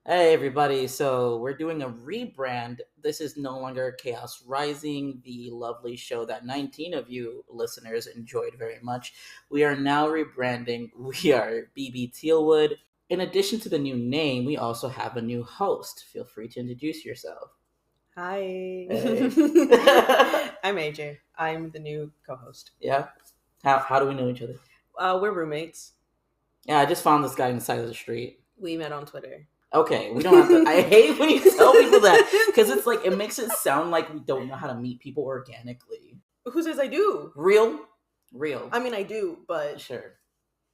Hey everybody, so we're doing a rebrand. This is no longer Chaos Rising, the lovely show that 19 of you listeners enjoyed very much. We are now rebranding. We are BB Tealwood. In addition to the new name, we also have a new host. Feel free to introduce yourself. Hi. Hey. I'm AJ. I'm the new co-host. Yeah? How do we know each other? We're roommates. Yeah, I just found this guy on the side of the street. We met on Twitter. Okay, we don't have to. I hate when you tell people that because it's like it makes it sound like we don't know how to meet people organically. Who says I do? Real. I mean, I do, but Sure.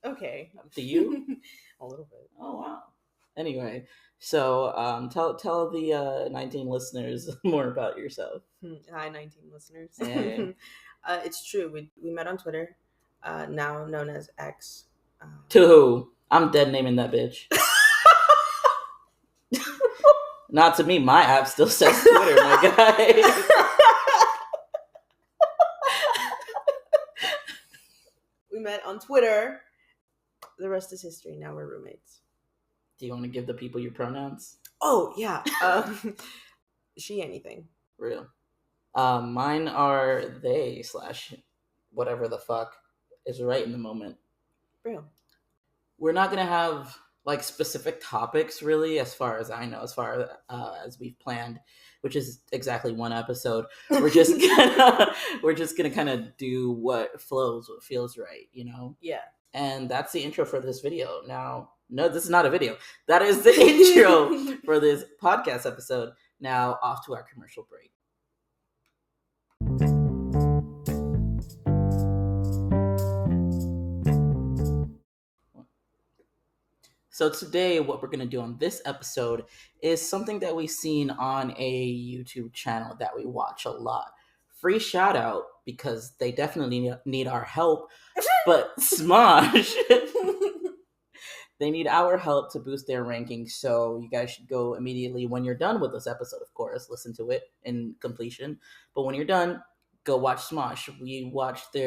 okay. Do you? A little bit. Oh wow. Anyway, so tell the 19 listeners more about yourself. Hi, 19 listeners. Hey. It's true. We met on Twitter, now known as X. To who? I'm dead naming that bitch. Not to me. My app still says Twitter, my guy. We met on Twitter. The rest is history. Now we're roommates. Do you want to give the people your pronouns? Oh, yeah. She anything. Real. Mine are they / whatever the fuck is right in the moment. Real. We're not going to have like specific topics really, as far as I know, as far as we've planned, which is exactly one episode. We're just gonna kind of do what flows, what feels right, you know? Yeah. And that's the intro for this video. Now, no, this is not a video. That is the intro for this podcast episode. Now, off to our commercial break. So today, what we're going to do on this episode is something that we've seen on a YouTube channel that we watch a lot. Free shout out, because they definitely need our help, but Smosh, they need our help to boost their rankings. So you guys should go immediately when you're done with this episode, of course, listen to it in completion. But when you're done, go watch Smosh. We watched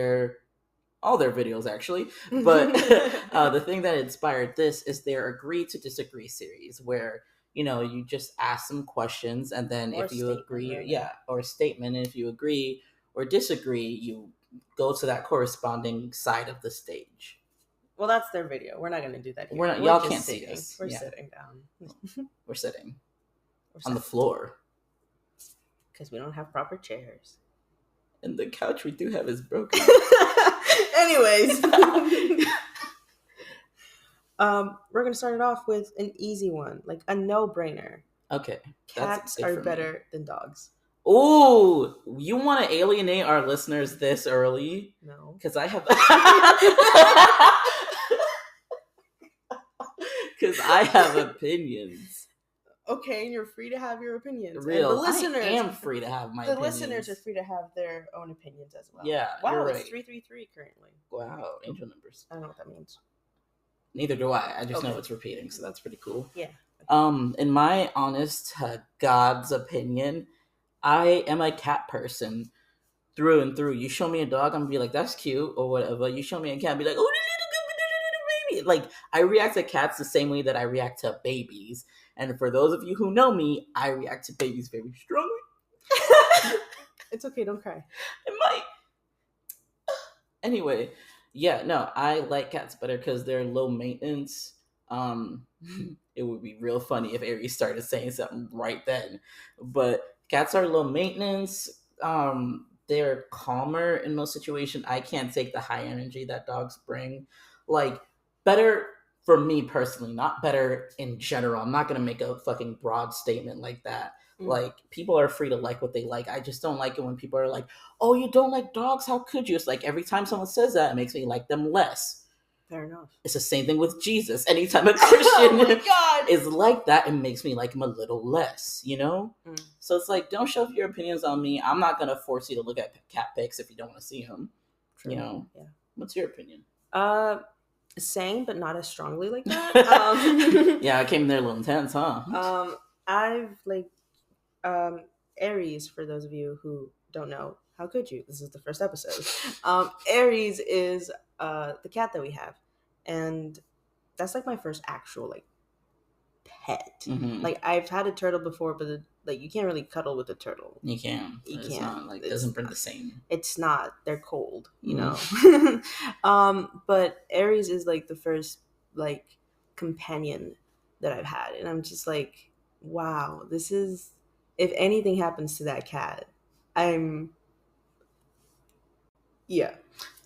all their videos actually, but the thing that inspired this is their agree to disagree series, where you just ask some questions, and then Or if you agree, really. or a statement, and if you agree or disagree, you go to that corresponding side of the stage. Well, that's their video. We're not going to do that here. We're not. We're Y'all just can't sitting. see us. We're Yeah. sitting down. We're sitting We're on the floor, because we don't have proper chairs. and the couch we do have is broken. Anyways, we're gonna start it off with an easy one, like a no-brainer. Okay. Cats are better than dogs. Ooh, you want to alienate our listeners this early? No, because I have opinions. Okay, and you're free to have your opinions. Real, and the listeners, I am free to have my opinions. listeners are free to have their own opinions as well. Yeah, wow, you're it's right. 333 currently. Wow, angel numbers. I don't know what that means. Neither do I. I just know Okay. it's repeating, so that's pretty cool. Yeah. In my honest God's opinion, I am a cat person through and through. You show me a dog, I'm gonna be like, that's cute, or whatever. You show me a cat, I'll be like, oh, baby. Like, I react to cats the same way that I react to babies. And for those of you who know me, I react to babies very strongly. It's okay, don't cry. It might. Anyway, yeah, no, I like cats better because they're low maintenance. It would be real funny if Aries started saying something right then. But cats are low maintenance. They're calmer in most situations. I can't take the high energy that dogs bring. Like, better for me personally, not better in general. I'm not gonna make a fucking broad statement like that. Like, people are free to like what they like. I just don't like it when people are like, oh, you don't like dogs? How could you? It's like every time someone says that, it makes me like them less. Fair enough. It's the same thing with Jesus. Anytime a Christian Oh my God. is like that, it makes me like him a little less, you know? So it's like, don't shove your opinions on me. I'm not going to force you to look at cat pics if you don't want to see them. True. You know? Yeah. What's your opinion? Same, but not as strongly like that. Yeah, I came there a little intense, huh? I've Aries, for those of you who don't know, how could you? This is the first episode. Aries is the cat that we have, and that's like my first actual like pet. Mm-hmm. Like I've had a turtle before, but like you can't really cuddle with a turtle. You can. You It's can't. not like doesn't bring the same. It's not. They're cold, you Mm. know. But Aries is like the first like companion that I've had, and I'm just like, wow, this is. If anything happens to that cat, I'm. Yeah.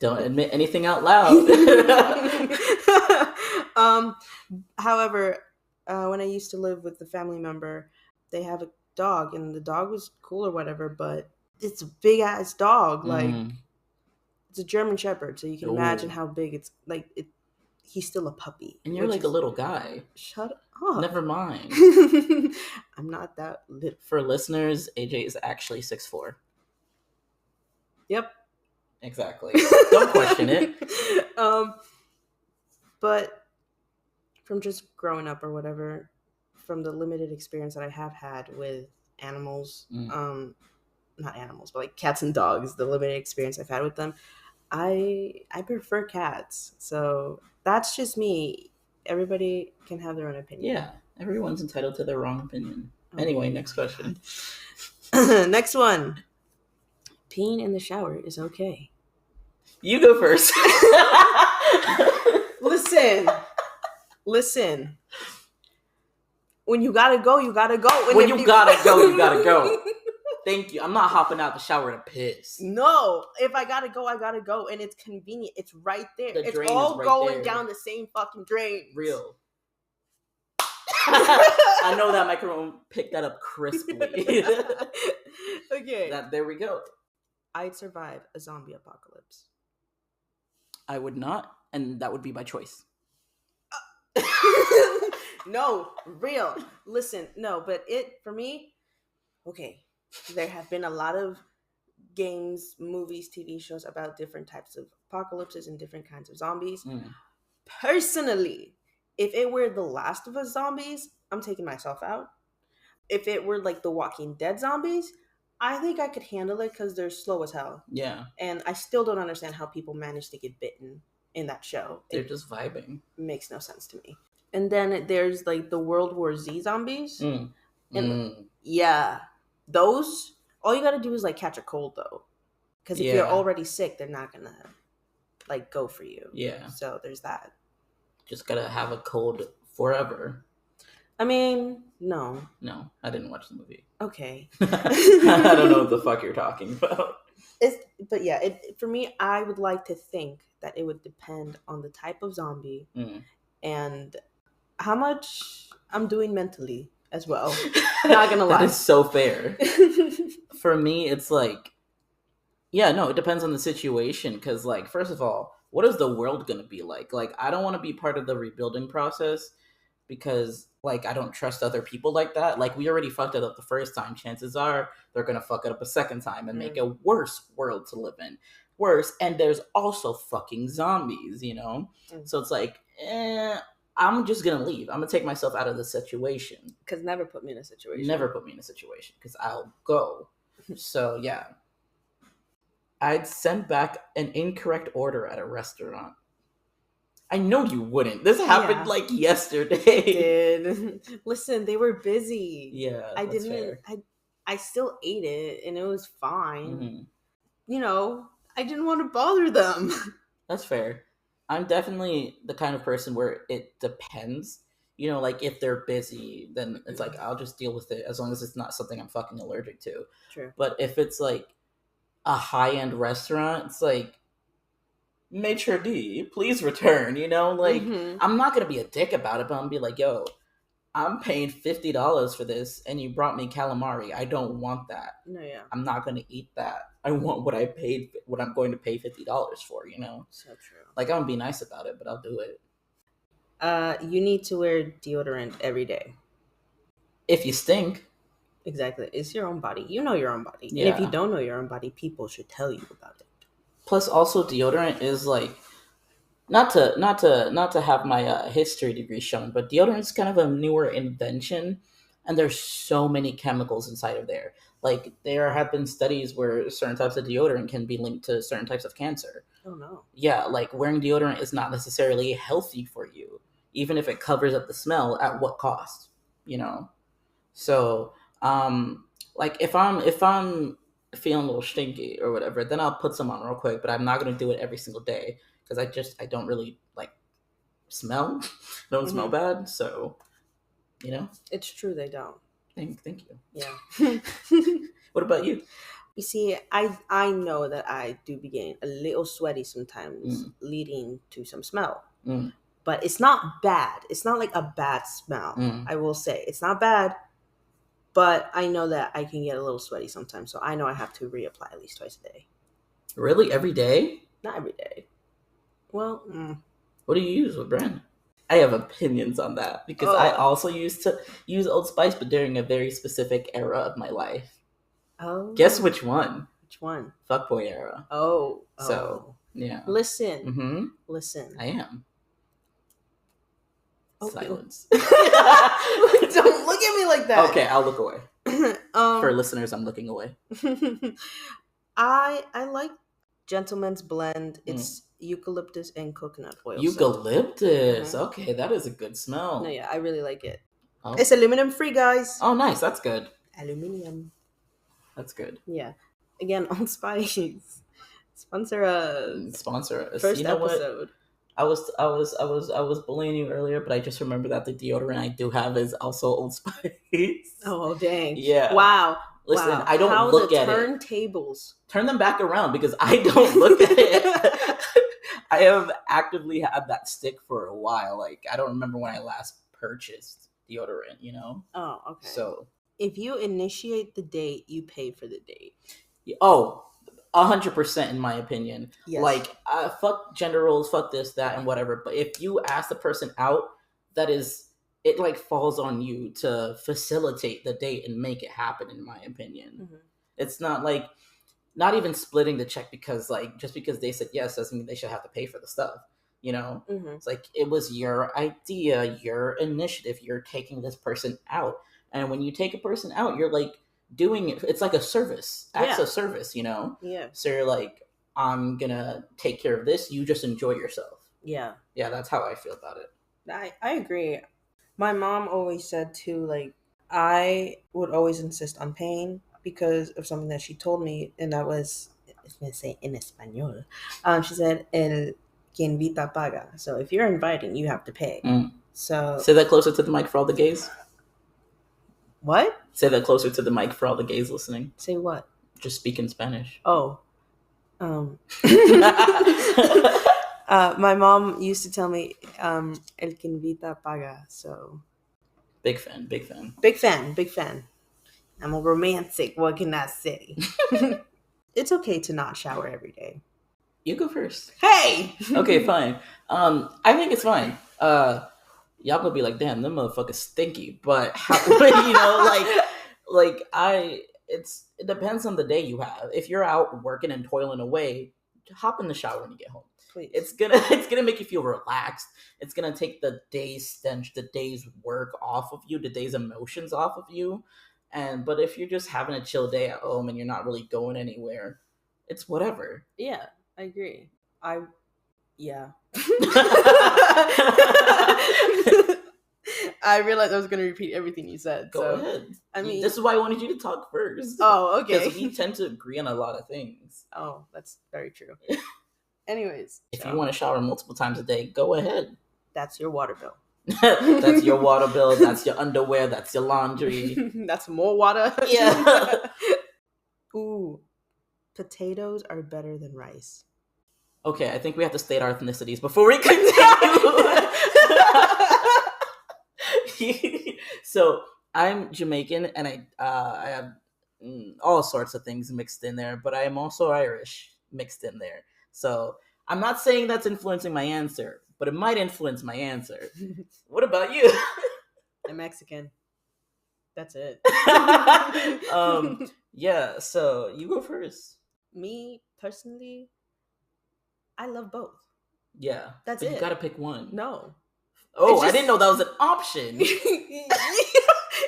Don't admit anything out loud. um, However, when I used to live with the family member, they have a dog, and the dog was cool or whatever, but it's a big ass dog. Like Mm. it's a German Shepherd, so you can imagine Ooh. how big it's. Like it, he's still a puppy, And you're which like a is little guy. shut up. Never mind. I'm not that little. For listeners, AJ is actually 6'4". Yep. Exactly. Don't question it. But from just growing up or whatever, from the limited experience that I have had with animals, not animals, but like cats and dogs, the limited experience I've had with them, I prefer cats. So that's just me. Everybody can have their own opinion. Yeah, everyone's entitled to their wrong opinion. Oh, Anyway, next question. Next one. Peeing in the shower is okay. You go first. Listen. When you gotta go, you gotta go. When you gotta go, you gotta go. Thank you. I'm not hopping out the shower to piss. No, if I gotta go, I gotta go, and it's convenient. It's right there. The It's drain all is right going there. down the same fucking drain. Real. I know that microphone picked that up crisply. Okay. There we go. I'd survive a zombie apocalypse. I would not, and that would be by choice. No, real. Listen, no, but for me, okay, there have been a lot of games, movies, TV shows about different types of apocalypses and different kinds of zombies. Personally, if it were The Last of Us zombies, I'm taking myself out. If it were like The Walking Dead zombies, I think I could handle it because they're slow as hell. Yeah. And I still don't understand how people manage to get bitten in that show. They're just vibing. Makes no sense to me. And then there's like the World War Z zombies. And yeah, those, all you gotta do is like catch a cold though. Because if you're already sick, they're not gonna like go for you. Yeah. So there's that. Just gotta have a cold forever. I mean, no. No, I didn't watch the movie. Okay. I don't know what the fuck you're talking about. But yeah, for me, I would like to think that it would depend on the type of zombie and how much I'm doing mentally as well. Not gonna lie. That is so fair. For me, it's like, yeah, no, it depends on the situation. Because, like, first of all, what is the world gonna be like? Like, I don't want to be part of the rebuilding process because, like, I don't trust other people like that. Like, we already fucked it up the first time. Chances are they're gonna fuck it up a second time and make a worse world to live in. Worse, and there's also fucking zombies, you know? So it's like, I'm just gonna leave. I'm gonna take myself out of the situation. Because never put me in a situation. Never put me in a situation, because I'll go. So, yeah. I'd send back an incorrect order at a restaurant. I know you wouldn't. This happened like yesterday. It did. Listen, they were busy. Yeah, I that's didn't. fair. I still ate it, and it was fine. Mm-hmm. You know, I didn't want to bother them. That's fair. I'm definitely the kind of person where it depends. You know, like if they're busy, then it's like I'll just deal with it as long as it's not something I'm fucking allergic to. True. But if it's like a high-end restaurant, it's like, maitre d', please return, you know? Like, I'm not going to be a dick about it, but I'm going to be like, yo, I'm paying $50 for this, and you brought me calamari. I don't want that. No, yeah. I'm not going to eat that. I want what I'm going to pay $50 for, you know? So true. Like, I'm going to be nice about it, but I'll do it. You need to wear deodorant every day. If you stink. Exactly. It's your own body. You know your own body. Yeah. And if you don't know your own body, people should tell you about it. Plus, also, deodorant is like, not to have my history degree shown, but deodorant is kind of a newer invention, and there's so many chemicals inside of there. Like, there have been studies where certain types of deodorant can be linked to certain types of cancer. Oh no. Yeah, like wearing deodorant is not necessarily healthy for you, even if it covers up the smell. At what cost? you know. So, like if I'm feeling a little stinky or whatever, then I'll put some on real quick. But I'm not gonna do it every single day because I don't really like smell. I don't smell bad, so It's true they don't. Thank you. Yeah. What about you? You see, I know that I do be getting a little sweaty sometimes, Mm, leading to some smell. mm, But it's not bad. It's not like a bad smell. mm. I will say it's not bad, but I know that I can get a little sweaty sometimes, so I know I have to reapply at least twice a day. Really, every day? Not every day. Well, What do you use? What brand? I have opinions on that because I oh, also used to use Old Spice, but during a very specific era of my life. Guess oh, which one? which one? Fuckboy era. Oh, So oh. yeah. Listen, Mm-hmm. listen. I am. Okay. Silence. Don't look at me like that. Okay, I'll look away. For um, listeners, I'm looking away. I like Gentleman's Blend. Mm. It's eucalyptus and coconut oil. Eucalyptus. Mhm. Okay, that is a good smell. No, yeah, I really like it. Oh. It's aluminum free, guys. Oh, nice. That's good. Aluminium. That's good. Yeah. Again, Old Spice. Sponsor us. Sponsor us. First You know what? episode. I was bullying you earlier, but I just remember that the deodorant I do have is also Old Spice. Oh dang! Yeah. Wow. Listen, wow. I don't How look the at it. turntables. Turn them back around because I don't look at it. I have actively had that stick for a while. Like I don't remember when I last purchased deodorant. Oh, okay. So if you initiate the date, you pay for the date. 100% in my opinion. Yes. Like, fuck gender roles, fuck this, that, and whatever. But if you ask the person out, it like falls on you to facilitate the date and make it happen. In my opinion, it's not like not even splitting the check because like just because they said yes doesn't mean they should have to pay for the stuff. It's like it was your idea, your initiative. You're taking this person out, and when you take a person out, you're like doing it. It's like a service, acts of service. Yeah. So you're like, I'm gonna take care of this. You just enjoy yourself. Yeah. Yeah, that's how I feel about it. I agree. My mom always said too, like, I would always insist on paying because of something that she told me, and that was, I was going to say in español. She said, el que invita paga. So if you're inviting, you have to pay. So say that closer to the mic for all the gays. What? Say that closer to the mic for all the gays listening. Say what? Just speak in Spanish. Oh. My mom used to tell me, el que invita paga. So big fan. Big fan. I'm a romantic. What can I say? It's okay to not shower every day. You go first. Hey! Okay, fine. I think it's fine. Y'all gonna be like, damn, them motherfuckers stinky. But it depends on the day you have. If you're out working and toiling away, hop in the shower when you get home. Please. It's gonna make you feel relaxed. It's gonna take the day's stench, the day's work off of you, the day's emotions off of you. But if you're just having a chill day at home and you're not really going anywhere, it's whatever. Yeah, I agree. I realized I was going to repeat everything you said. Go ahead. I mean, this is why I wanted you to talk first. Oh, okay. Because we tend to agree on a lot of things. Oh, that's very true. Anyways. If you want to shower multiple times a day, go ahead. That's your water bill. That's your water bill. That's your underwear. That's your laundry. That's more water. Yeah. Ooh. Potatoes are better than rice. Okay, I think we have to state our ethnicities before we continue. So I'm Jamaican, and I have all sorts of things mixed in there, but I am also Irish mixed in there. So I'm not saying that's influencing my answer, but it might influence my answer. What about you? I'm Mexican. That's it. Yeah, so you go first. Me, personally, I love both. Yeah. That's but it. You gotta pick one. No. Oh, I didn't know that was an option.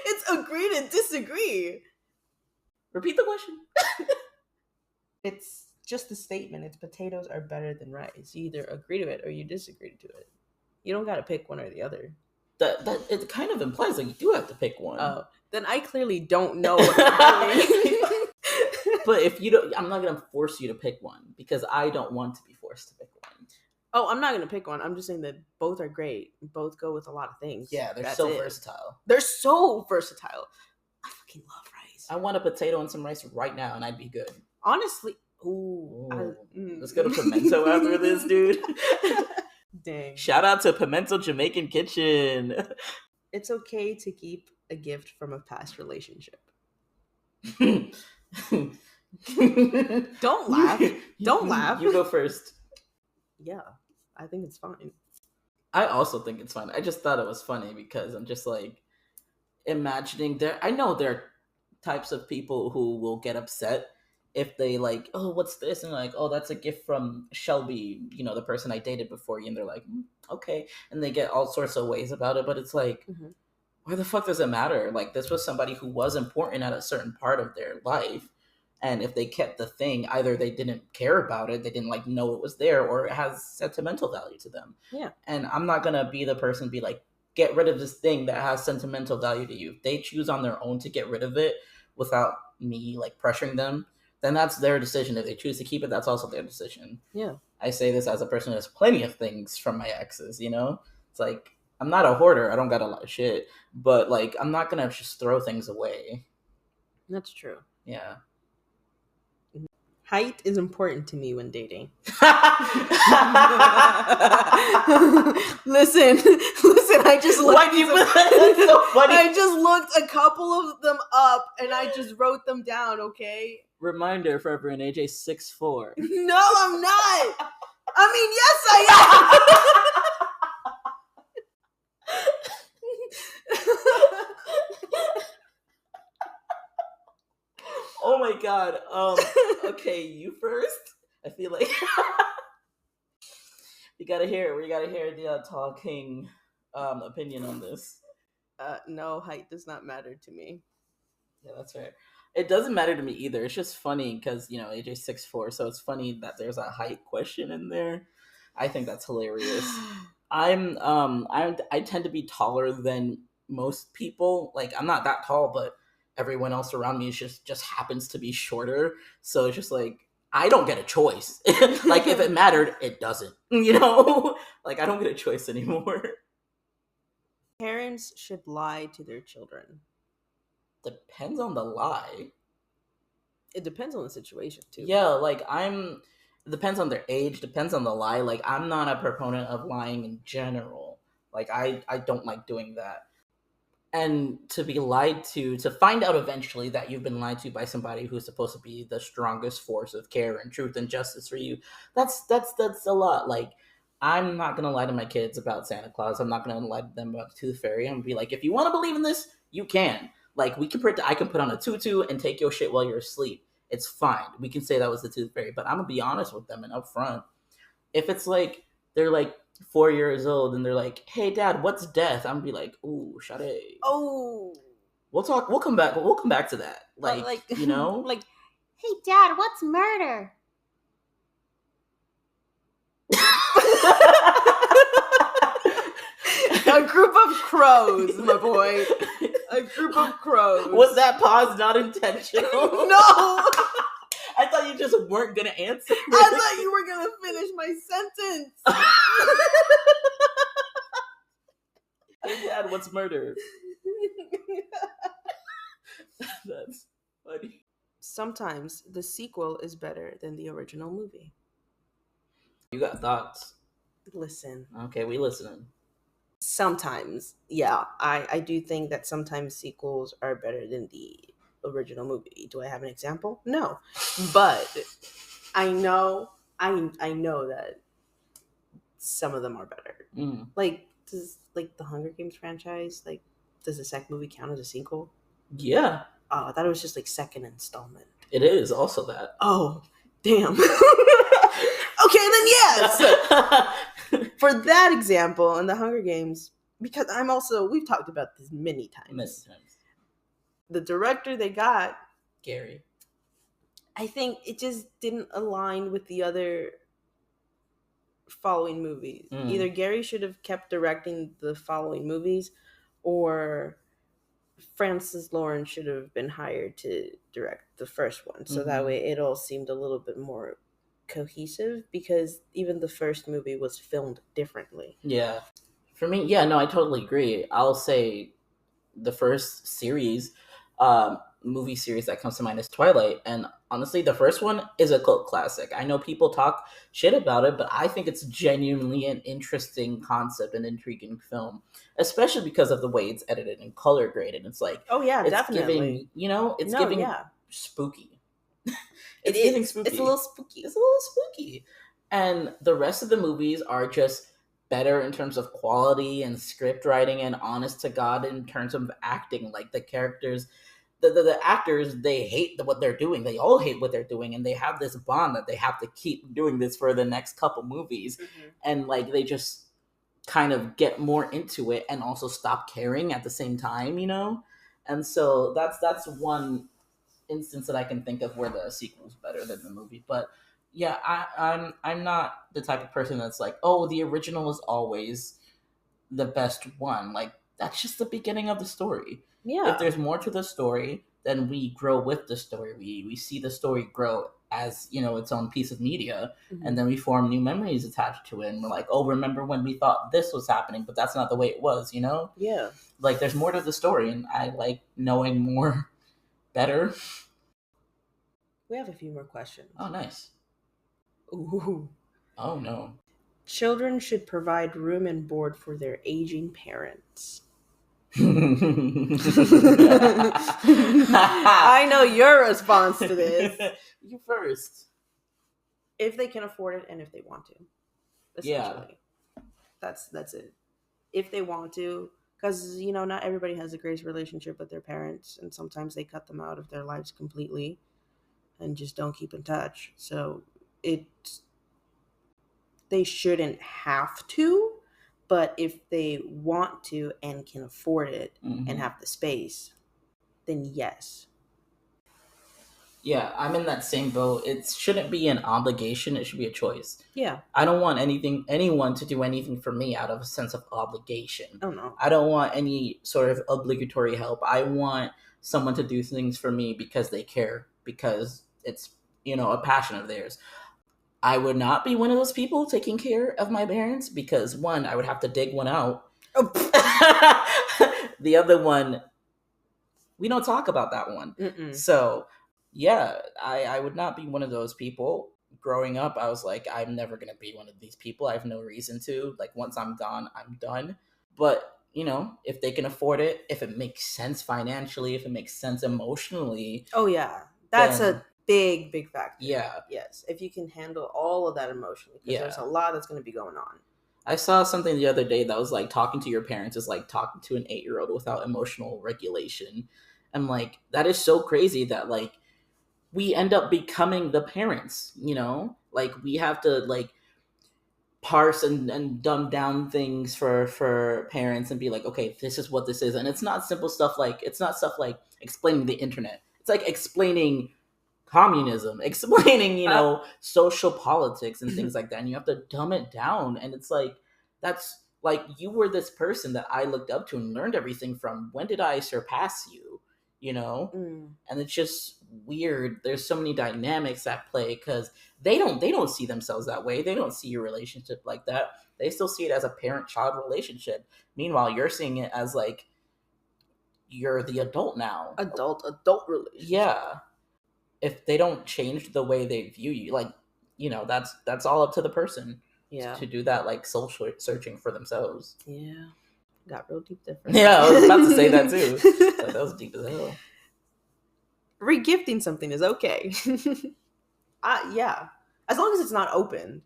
It's agree to disagree. Repeat the question. It's just a statement. It's potatoes are better than rice. You either agree to it or you disagree to it. You don't gotta pick one or the other. That it kind of implies like you do have to pick one. Oh, then I clearly don't know what I'm doing. But if you don't, I'm not gonna force you to pick one because I don't want to be forced to pick one. Oh, I'm not gonna pick one. I'm just saying that both are great. Both go with a lot of things. Yeah, they're That's so it. versatile. They're so versatile. I fucking love rice. I want a potato and some rice right now, and I'd be good. Honestly, ooh. Let's go to Pimento after this, dude. Dang. Shout out to Pimento Jamaican Kitchen. It's okay to keep a gift from a past relationship. Don't laugh. Don't laugh. You go first. Yeah, I think it's fine. I also think it's fine. I just thought it was funny because I'm just like imagining I know there are types of people who will get upset if they like, oh, what's this? And like, oh, that's a gift from Shelby, the person I dated before you. And they're like, okay. And they get all sorts of ways about it. But it's like, why the fuck does it matter? Like, this was somebody who was important at a certain part of their life. And if they kept the thing, either they didn't care about it, they didn't like know it was there, or it has sentimental value to them. Yeah. And I'm not gonna be the person be like, get rid of this thing that has sentimental value to you. If they choose on their own to get rid of it without me like pressuring them, then that's their decision. If they choose to keep it, that's also their decision. Yeah. I say this as a person who has plenty of things from my exes, It's like, I'm not a hoarder. I don't got a lot of shit. But like, I'm not gonna just throw things away. That's true. Yeah. Height is important to me when dating. Listen, I just looked. Why do you put that? That's so funny. I just looked a couple of them up and I just wrote them down, okay? Reminder for everyone, AJ's 6'4". No, I'm not. I mean, yes, I am. Oh my god. Okay, you first. I feel like we gotta hear the tall king opinion on this. No, height does not matter to me. Yeah, that's fair. It doesn't matter to me either. It's just funny because AJ's 6'4", so it's funny that there's a height question in there. I think that's hilarious. I tend to be taller than most people. Like, I'm not that tall, but everyone else around me is just happens to be shorter. So it's just like, I don't get a choice. Like, if it mattered, it doesn't. Like, I don't get a choice anymore. Parents should lie to their children. Depends on the lie. It depends on the situation too. Yeah, like depends on their age, depends on the lie. Like, I'm not a proponent of lying in general. Like, I don't like doing that. And to be lied to find out eventually that you've been lied to by somebody who's supposed to be the strongest force of care and truth and justice for you, that's a lot. Like, I'm not gonna lie to my kids about Santa Claus. I'm not gonna lie to them about the Tooth Fairy. I'm gonna be like, if you want to believe in this, you can. Like, I can put on a tutu and take your shit while you're asleep. It's fine. We can say that was the Tooth Fairy, but I'm gonna be honest with them and upfront. If it's like they're like 4 years old and they're like, "Hey, Dad, what's death?" I'm gonna be like, "Ooh, Sade." Oh, We'll talk. We'll come back. We'll come back to that. Like, like, like, hey, Dad, what's murder? A group of crows, my boy. A group of crows. Was that pause not intentional? No. I thought you just weren't gonna answer. I thought you were gonna finish my sentence. Hey, Dad, what's murder? That's funny. Sometimes the sequel is better than the original movie. You got thoughts? Listen. Okay, we listening. Sometimes, yeah, I do think that sometimes sequels are better than the original movie. Do I have an example? No, but I know that some of them are better. Like, does the Hunger Games franchise, like, does the second movie count as a sequel? Yeah. Oh, I thought it was just like second installment. It is also that. Oh, damn. Okay, then yes. For that example, in the Hunger Games, because we've talked about this many times. The director they got, Gary, I think it just didn't align with the other following movies. Mm. Either Gary should have kept directing the following movies, or Francis Lawrence should have been hired to direct the first one. So that Mhm. way it all seemed a little bit more cohesive, because even the first movie was filmed differently. Yeah. For me, yeah, no, I totally agree. I'll say the first movie series that comes to mind is Twilight, and honestly, the first one is a cult classic. I know people talk shit about it, but I think it's genuinely an interesting concept, an intriguing film, especially because of the way it's edited and color graded. It's like Oh yeah, it's definitely. giving, it's No, giving yeah. spooky. It It's giving is. It's a little spooky. spooky. It's a little spooky. And the rest of the movies are just better in terms of quality and script writing and honest to God in terms of acting. Like the characters, the actors, they hate what they're doing. They all hate what they're doing. And they have this bond that they have to keep doing this for the next couple movies. Mm-hmm. And like they just kind of get more into it and also stop caring at the same time. And so that's one instance that I can think of where the sequel's better than the movie. But yeah, I'm not the type of person that's like, oh, the original is always the best one. Like that's just the beginning of the story. If Yeah. there's more to the story, then we grow with the story. We see the story grow as its own piece of media, and Mm-hmm. then we form new memories attached to it. And we're like, oh, remember when we thought this was happening, but that's not the way it was. Yeah. Like there's more to the story, and I like knowing more better. We have a few more questions. Oh, nice. Ooh. Oh no. Children should provide room and board for their aging parents. I know your response to this. You first. If they can afford it and if they want to. Essentially. Yeah. That's it. If they want to, because not everybody has a great relationship with their parents, and sometimes they cut them out of their lives completely and just don't keep in touch. So they shouldn't have to, but if they want to and can afford it and have the space, then yes. Yeah, I'm in that same boat. It shouldn't be an obligation, it should be a choice. Yeah. I don't want anyone to do anything for me out of a sense of obligation. Oh no. I don't want any sort of obligatory help. I want someone to do things for me because they care, because it's, a passion of theirs. I would not be one of those people taking care of my parents because one, I would have to dig one out. The other one, we don't talk about that one. Mm-mm. So yeah, I would not be one of those people. Growing up, I was like, I'm never gonna be one of these people. I have no reason to. Like once I'm done, I'm done. But if they can afford it, if it makes sense financially, if it makes sense emotionally, Oh yeah, that's then a big factor. yeah. Yes, if you can handle all of that emotionally, because there's a lot that's going to be going on. I saw something the other day that was like talking to your parents is like talking to an 8-year-old without emotional regulation. And like that is so crazy that like we end up becoming the parents. Like we have to like parse and dumb down things for parents and be like, okay, this is what this is. And it's not simple stuff like explaining the internet. It's like explaining communism, explaining, social politics and things like that. And you have to dumb it down. And it's like, that's like, you were this person that I looked up to and learned everything from. When did I surpass you? And it's just weird. There's so many dynamics at play because they don't see themselves that way. They don't see your relationship like that. They still see it as a parent-child relationship. Meanwhile, you're seeing it as like, you're the adult now. Adult relationship. Yeah. If they don't change the way they view you, like, that's all up to the person. Yeah. To do that, like, soul searching for themselves. Yeah. Got real deep there. Yeah, I was about to say that too. Like, that was deep as hell. Regifting something is okay. Yeah. As long as it's not open.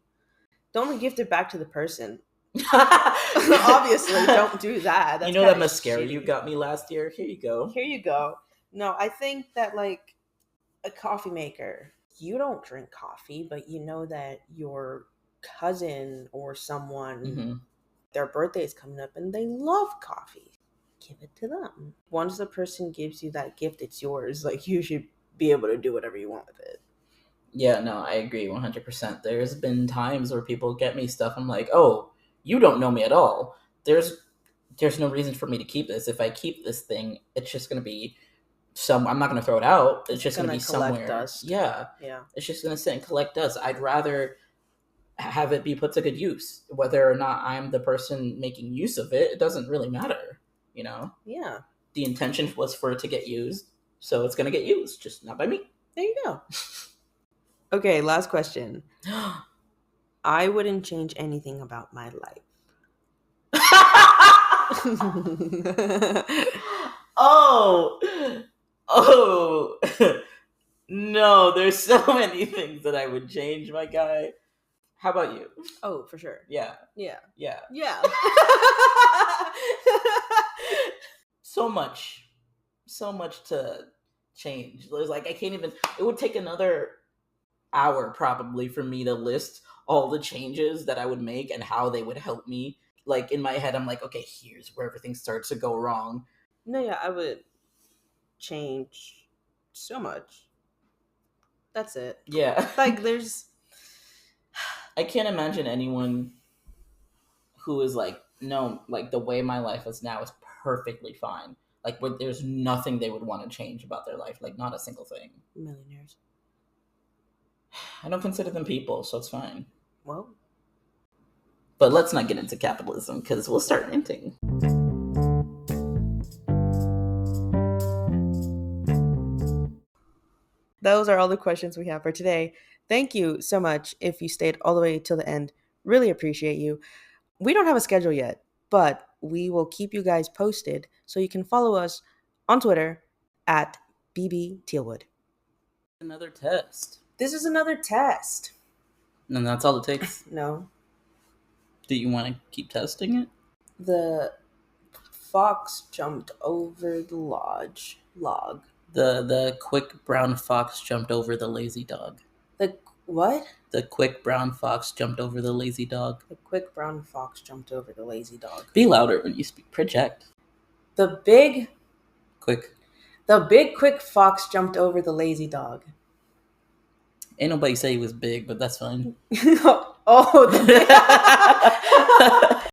Don't regift it back to the person. Obviously, don't do that. That's that mascara shitty. you got me last year? Here you go. Here you go. No, I think that like a coffee maker, you don't drink coffee, but you know that your cousin or someone, their birthday is coming up and they love coffee. Give it to them. Once the person gives you that gift, it's yours. Like you should be able to do whatever you want with it. Yeah, no, I agree 100%. There's been times where people get me stuff. I'm like, oh, you don't know me at all. There's no reason for me to keep this. If I keep this thing, it's just gonna be I'm not gonna throw it out. It's It's just gonna gonna be collect somewhere. dust. Yeah. Yeah. It's just gonna sit and collect dust. I'd rather have it be put to good use. Whether or not I'm the person making use of it, it doesn't really matter. You know? Yeah. The intention was for it to get used, so it's gonna get used, just not by me. There you go. Okay, last question. I wouldn't change anything about my life. Oh, oh, no, there's so many things that I would change, my guy. How about you? Oh, for sure. Yeah, Yeah. yeah. Yeah. So much, so much to change. There's like, I can't even, it would take another hour probably for me to list all the changes that I would make and how they would help me. Like in my head, I'm like, okay, here's where everything starts to go wrong. No, yeah, I would change so much. That's it. Yeah. Like, there's. I can't imagine anyone who is like, no, like the way my life is now is perfectly fine. Like, there's nothing they would want to change about their life. Like, not a single thing. Millionaires. I don't consider them people, so it's fine. Well. But let's not get into capitalism because we'll start ranting. Those are all the questions we have for today. Thank you so much if you stayed all the way till the end. Really appreciate you. We don't have a schedule yet, but we will keep you guys posted so you can follow us on Twitter at BB Tealwood. Another test. This is another test. And that's all it takes. No. Do you want to keep testing it? The fox jumped over the log. The quick brown fox jumped over the lazy dog. The what? The quick brown fox jumped over the lazy dog. The quick brown fox jumped over the lazy dog. Be louder when you speak. Project. The big quick fox jumped over the lazy dog. Ain't nobody say he was big, but that's fine. Oh,